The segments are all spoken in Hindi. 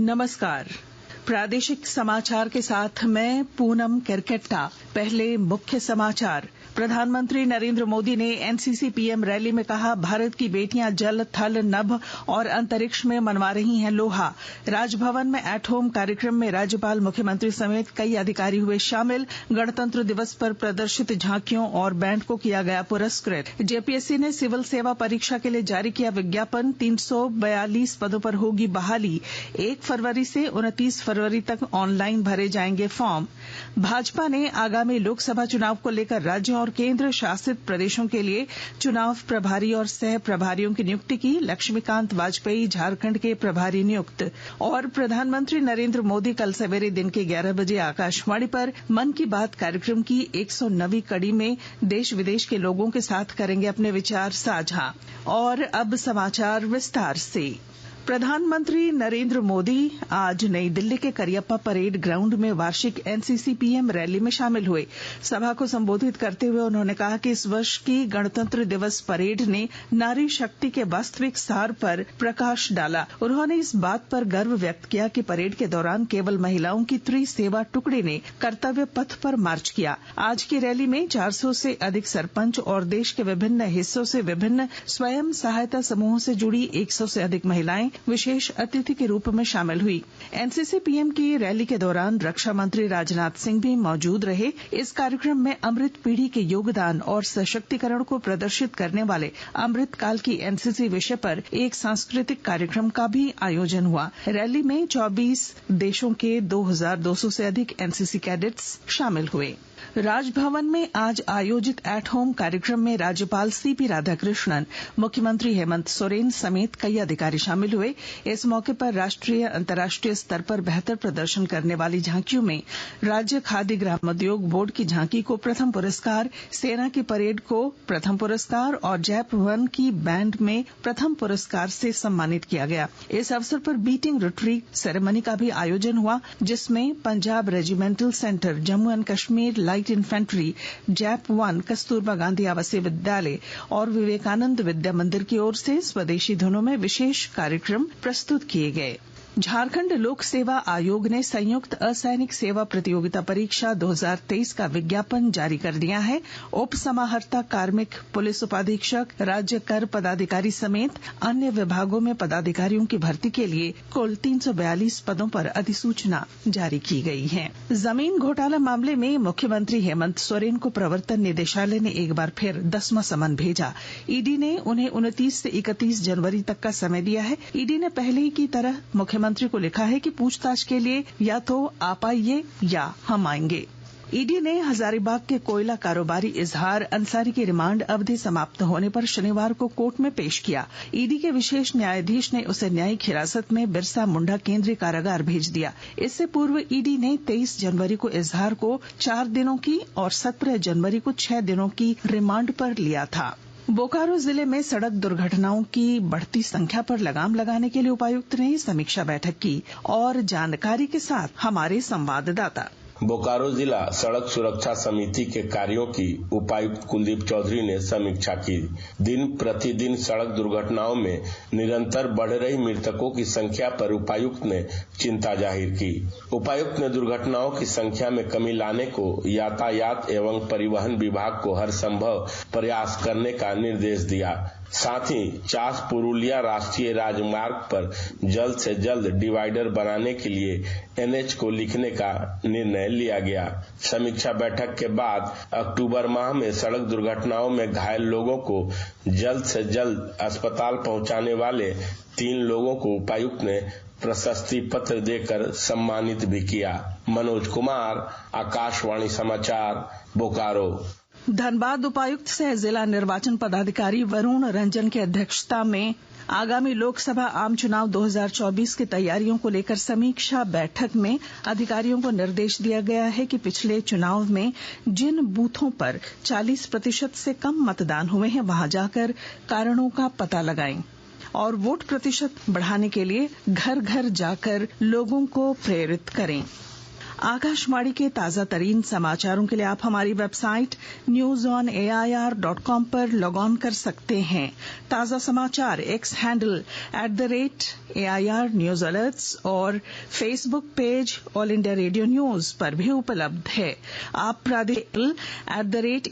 नमस्कार। प्रादेशिक समाचार के साथ मैं पूनम किरकेट्टा। पहले मुख्य समाचार। प्रधानमंत्री नरेंद्र मोदी ने एनसीसी पीएम रैली में कहा, भारत की बेटियां जल, थल, नभ और अंतरिक्ष में मनवा रही हैं लोहा। राजभवन में एट होम कार्यक्रम में राज्यपाल, मुख्यमंत्री समेत कई अधिकारी हुए शामिल। गणतंत्र दिवस पर प्रदर्शित झांकियों और बैंड को किया गया पुरस्कृत। जेपीएससी ने सिविल सेवा परीक्षा के लिए जारी किया विज्ञापन। 342 पदों पर होगी बहाली। 1 फरवरी से 29 फरवरी तक ऑनलाइन भरे जाएंगे फॉर्म। भाजपा ने आगामी लोकसभा चुनाव को लेकर राज्यों और केंद्र शासित प्रदेशों के लिए चुनाव प्रभारी और सह प्रभारियों की नियुक्ति की। लक्ष्मीकांत वाजपेयी झारखंड के प्रभारी नियुक्त। और प्रधानमंत्री नरेंद्र मोदी कल सवेरे दिन के 11 बजे आकाशवाणी पर मन की बात कार्यक्रम की 109वीं कड़ी में देश विदेश के लोगों के साथ करेंगे अपने विचार साझा। और अब समाचार विस्तार से। प्रधानमंत्री नरेंद्र मोदी आज नई दिल्ली के करियप्पा परेड ग्राउंड में वार्षिक एनसीसी पीएम रैली में शामिल हुए। सभा को संबोधित करते हुए उन्होंने कहा कि इस वर्ष की गणतंत्र दिवस परेड ने नारी शक्ति के वास्तविक सार पर प्रकाश डाला। उन्होंने इस बात पर गर्व व्यक्त किया कि परेड के दौरान केवल महिलाओं की त्रिसेवा टुकड़ी ने कर्तव्य पथ पर मार्च किया। आज की रैली में 400 से अधिक सरपंच और देश के विभिन्न हिस्सों से विभिन्न स्वयं सहायता समूहों से जुड़ी 100 से अधिक महिलाएं विशेष अतिथि के रूप में शामिल हुई। एनसीसी पीएम की रैली के दौरान रक्षा मंत्री राजनाथ सिंह भी मौजूद रहे। इस कार्यक्रम में अमृत पीढ़ी के योगदान और सशक्तिकरण को प्रदर्शित करने वाले अमृत काल की एनसीसी विषय पर एक सांस्कृतिक कार्यक्रम का भी आयोजन हुआ। रैली में 24 देशों के 2200 से अधिक एनसीसी कैडेट्स शामिल हुए। राजभवन में आज आयोजित एट होम कार्यक्रम में राज्यपाल सीपी राधाकृष्णन, मुख्यमंत्री हेमंत सोरेन समेत कई अधिकारी शामिल हुए। इस मौके पर राष्ट्रीय अंतर्राष्ट्रीय स्तर पर बेहतर प्रदर्शन करने वाली झांकियों में राज्य खाद्य ग्रामोद्योग बोर्ड की झांकी को प्रथम पुरस्कार, सेना की परेड को प्रथम पुरस्कार और जैप 1 की बैंड में प्रथम पुरस्कार से सम्मानित किया गया। इस अवसर पर बीटिंग रिट्रीट सेरेमनी का भी आयोजन हुआ, जिसमें Punjab regimental centre, Jammu and Kashmir light infantry, JAP 1, Kasturba Gandhi आवासीय विद्यालय और विवेकानंद विद्या मंदिर की ओर से स्वदेशी धुनों में विशेष कार्यक्रम प्रस्तुत किए गए। झारखंड लोक सेवा आयोग ने संयुक्त असैनिक सेवा प्रतियोगिता परीक्षा 2023 का विज्ञापन जारी कर दिया है। उप समाहर्ता कार्मिक, पुलिस उपाधीक्षक, राज्य कर पदाधिकारी समेत अन्य विभागों में पदाधिकारियों की भर्ती के लिए कुल 342 पदों पर अधिसूचना जारी की गई है। जमीन घोटाला मामले में मुख्यमंत्री हेमंत सोरेन को प्रवर्तन निदेशालय ने एक बार फिर 10वां समन भेजा। ईडी ने उन्हें 29 से 31 जनवरी तक का समय दिया है। ईडी ने पहले ही की तरह मुख्यमंत्री को लिखा है कि पूछताछ के लिए या तो आप आइए या हम आएंगे। ईडी ने हजारीबाग के कोयला कारोबारी इजहार अंसारी की रिमांड अवधि समाप्त होने पर शनिवार को कोर्ट में पेश किया। ईडी के विशेष न्यायाधीश ने उसे न्यायिक हिरासत में बिरसा मुंडा केंद्रीय कारागार भेज दिया। इससे पूर्व ईडी ने 23 जनवरी को इजहार को 4 दिनों की और 17 जनवरी को 6 दिनों की रिमांड पर लिया था। बोकारो जिले में सड़क दुर्घटनाओं की बढ़ती संख्या पर लगाम लगाने के लिए उपायुक्त ने समीक्षा बैठक की। और जानकारी के साथ हमारे संवाददाता। बोकारो जिला सड़क सुरक्षा समिति के कार्यों की उपायुक्त कुलदीप चौधरी ने समीक्षा की। दिन प्रतिदिन सड़क दुर्घटनाओं में निरंतर बढ़ रही मृतकों की संख्या पर उपायुक्त ने चिंता जाहिर की। उपायुक्त ने दुर्घटनाओं की संख्या में कमी लाने को यातायात एवं परिवहन विभाग को हर संभव प्रयास करने का निर्देश दिया। साथ ही चास पुरुलिया राष्ट्रीय राजमार्ग पर जल्द से जल्द डिवाइडर बनाने के लिए एनएच को लिखने का निर्णय लिया गया। समीक्षा बैठक के बाद अक्टूबर माह में सड़क दुर्घटनाओं में घायल लोगों को जल्द से जल्द अस्पताल पहुंचाने वाले 3 लोगों को उपायुक्त ने प्रशस्ति पत्र देकर सम्मानित भी किया। मनोज कुमार, आकाशवाणी समाचार, बोकारो। धनबाद उपायुक्त सह जिला निर्वाचन पदाधिकारी वरुण रंजन की अध्यक्षता में आगामी लोकसभा आम चुनाव 2024 की तैयारियों को लेकर समीक्षा बैठक में अधिकारियों को निर्देश दिया गया है कि पिछले चुनाव में जिन बूथों पर 40% से कम मतदान हुए हैं वहां जाकर कारणों का पता लगाएं और वोट प्रतिशत बढ़ाने के लिए घर घर जाकर लोगों को प्रेरित करें। आकाशवाणी के ताजा तरीन समाचारों के लिए आप हमारी वेबसाइट newsonair.com पर लॉग ऑन कर सकते हैं। ताजा समाचार X handle @AIR news alerts और Facebook page All India Radio news पर भी उपलब्ध है। आप प्रादेशिक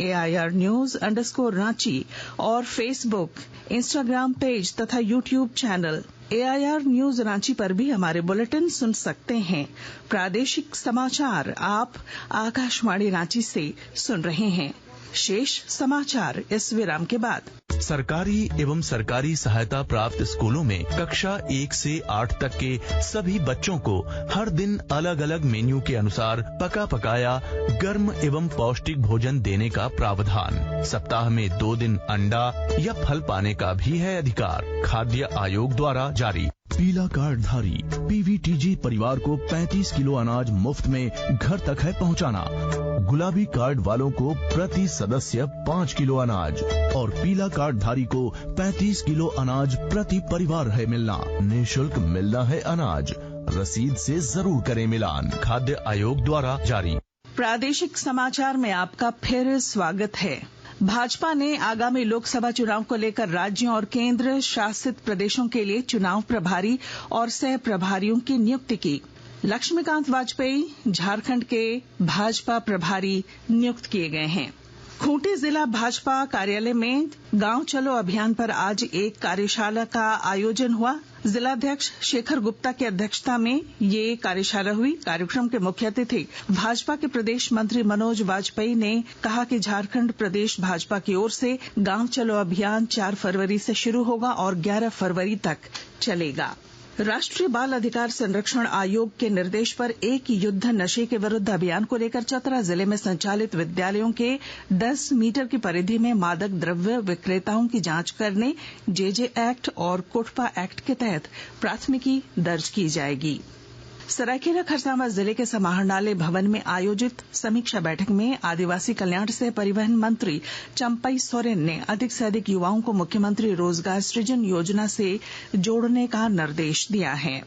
@AIR न्यूज _रांची और फेसबुक, इंस्टाग्राम पेज तथा YouTube channel AIR news Ranchi पर भी हमारे बुलेटिन सुन सकते हैं। प्रादेशिक समाचार आप आकाशवाणी रांची से सुन रहे हैं। शेष समाचार इस विराम के बाद। सरकारी एवं सरकारी सहायता प्राप्त स्कूलों में कक्षा 1 से 8 तक के सभी बच्चों को हर दिन अलग अलग मेन्यू के अनुसार पका पकाया गर्म एवं पौष्टिक भोजन देने का प्रावधान। सप्ताह में 2 दिन अंडा या फल पाने का भी है अधिकार। खाद्य आयोग द्वारा जारी। पीला कार्ड धारी PVTG परिवार को 35 किलो अनाज मुफ्त में घर तक है पहुंचाना। गुलाबी कार्ड वालों को प्रति सदस्य 5 किलो अनाज और पीला कार्ड धारी को 35 किलो अनाज प्रति परिवार है मिलना। निःशुल्क मिलना है अनाज। रसीद से जरूर करें मिलान। खाद्य आयोग द्वारा जारी। प्रादेशिक समाचार में आपका फिर स्वागत है। भाजपा ने आगामी लोकसभा चुनाव को लेकर राज्यों और केंद्र शासित प्रदेशों के लिए चुनाव प्रभारी और सह प्रभारियों की नियुक्ति की। लक्ष्मीकांत वाजपेयी झारखंड के भाजपा प्रभारी नियुक्त किए गए हैं। खूंटी जिला भाजपा कार्यालय में गांव चलो अभियान पर आज एक कार्यशाला का आयोजन हुआ। जिलाध्यक्ष शेखर गुप्ता की अध्यक्षता में ये कार्यशाला हुई। कार्यक्रम के मुख्य अतिथि भाजपा के प्रदेश मंत्री मनोज वाजपेयी ने कहा कि झारखंड प्रदेश भाजपा की ओर से गांव चलो अभियान 4 फरवरी से शुरू होगा और 11 फरवरी तक चलेगा। राष्ट्रीय बाल अधिकार संरक्षण आयोग के निर्देश पर एक युद्ध नशे के विरुद्ध अभियान को लेकर चतरा जिले में संचालित विद्यालयों के 10 मीटर की परिधि में मादक द्रव्य विक्रेताओं की जांच करने JJ एक्ट और कोटपा एक्ट के तहत प्राथमिकी दर्ज की जाएगी। सरायकेला खरसावां जिले के समाहरणालय भवन में आयोजित समीक्षा बैठक में आदिवासी कल्याण सह परिवहन मंत्री चंपई सोरेन ने अधिक से अधिक युवाओं को मुख्यमंत्री रोजगार सृजन योजना से जोड़ने का निर्देश दिया है।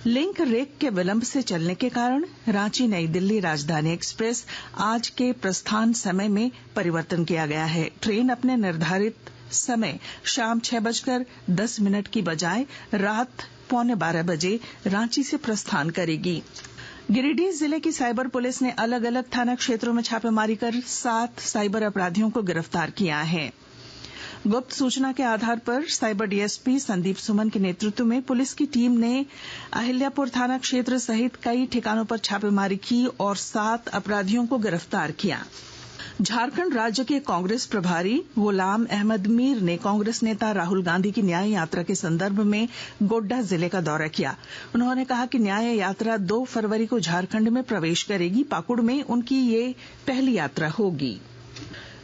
लिंक रेक के विलंब से चलने के कारण रांची नई दिल्ली राजधानी एक्सप्रेस आज के प्रस्थान समय में परिवर्तन किया गया है। ट्रेन अपने निर्धारित समय शाम 6:10 की बजाय रात 11:15 बजे रांची से प्रस्थान करेगी। गिरिडीह जिले की साइबर पुलिस ने अलग अलग थाना क्षेत्रों में छापेमारी कर 7 साइबर अपराधियों को गिरफ्तार किया है। गुप्त सूचना के आधार पर साइबर डीएसपी संदीप सुमन के नेतृत्व में पुलिस की टीम ने अहिल्यापुर थाना क्षेत्र सहित कई ठिकानों पर छापेमारी की और 7 अपराधियों को गिरफ्तार किया। झारखंड राज्य के कांग्रेस प्रभारी गुलाम अहमद मीर ने कांग्रेस नेता राहुल गांधी की न्याय यात्रा के संदर्भ में गोड्डा जिले का दौरा किया। उन्होंने कहा कि न्याय यात्रा 2 फरवरी को झारखंड में प्रवेश करेगी। पाकुड़ में उनकी ये पहली यात्रा होगी।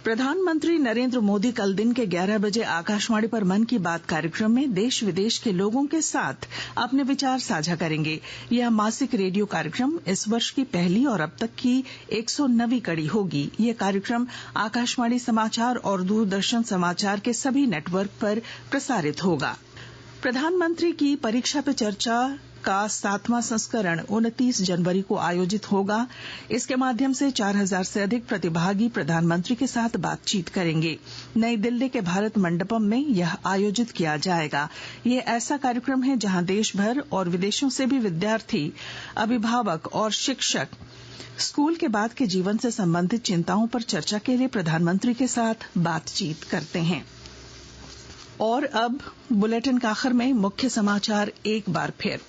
प्रधानमंत्री नरेंद्र मोदी कल दिन के 11 बजे आकाशवाणी पर मन की बात कार्यक्रम में देश विदेश के लोगों के साथ अपने विचार साझा करेंगे। यह मासिक रेडियो कार्यक्रम इस वर्ष की पहली और अब तक की 109वीं कड़ी होगी। यह कार्यक्रम आकाशवाणी समाचार और दूरदर्शन समाचार के सभी नेटवर्क पर प्रसारित होगा। प्रधानमंत्री की परीक्षा पे चर्चा का 7वां संस्करण 29 जनवरी को आयोजित होगा। इसके माध्यम से 4000 से अधिक प्रतिभागी प्रधानमंत्री के साथ बातचीत करेंगे। नई दिल्ली के भारत मंडपम में यह आयोजित किया जाएगा। यह ऐसा कार्यक्रम है जहां देश भर और विदेशों से भी विद्यार्थी, अभिभावक और शिक्षक स्कूल के बाद के जीवन से संबंधित चिंताओं पर चर्चा के लिए प्रधानमंत्री के साथ बातचीत करते हैं। और अब बुलेटिन का आखिर में मुख्य समाचार एक बार फिर।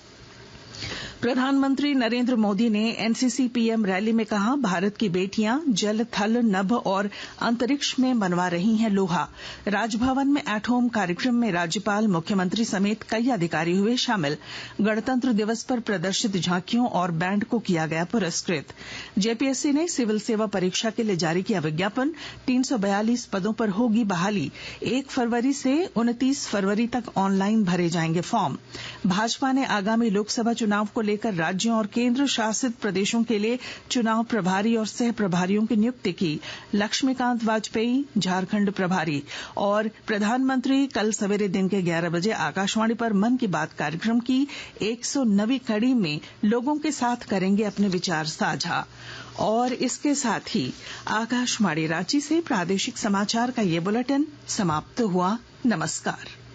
प्रधानमंत्री नरेंद्र मोदी ने एनसीसी पीएम रैली में कहा, भारत की बेटियां जल, थल, नभ और अंतरिक्ष में मनवा रही हैं लोहा। राजभवन में एट होम कार्यक्रम में राज्यपाल, मुख्यमंत्री समेत कई अधिकारी हुए शामिल। गणतंत्र दिवस पर प्रदर्शित झांकियों और बैंड को किया गया पुरस्कृत। जेपीएससी ने सिविल सेवा परीक्षा के लिए जारी किया विज्ञापन। 342 पदों पर होगी बहाली। 1 फरवरी से 29 फरवरी तक ऑनलाइन भरे जाएंगे फॉर्म। भाजपा ने आगामी लोकसभा चुनाव को लेकर लेकर राज्यों और केंद्र शासित प्रदेशों के लिए चुनाव प्रभारी और सह प्रभारियों की नियुक्ति की। लक्ष्मीकांत वाजपेयी झारखंड प्रभारी और प्रधानमंत्री कल सवेरे दिन के 11 बजे आकाशवाणी पर मन की बात कार्यक्रम की 109वीं कड़ी में लोगों के साथ करेंगे अपने विचार साझा। और इसके साथ ही आकाशवाणी रांची से प्रादेशिक समाचार का ये बुलेटिन समाप्त हुआ। नमस्कार।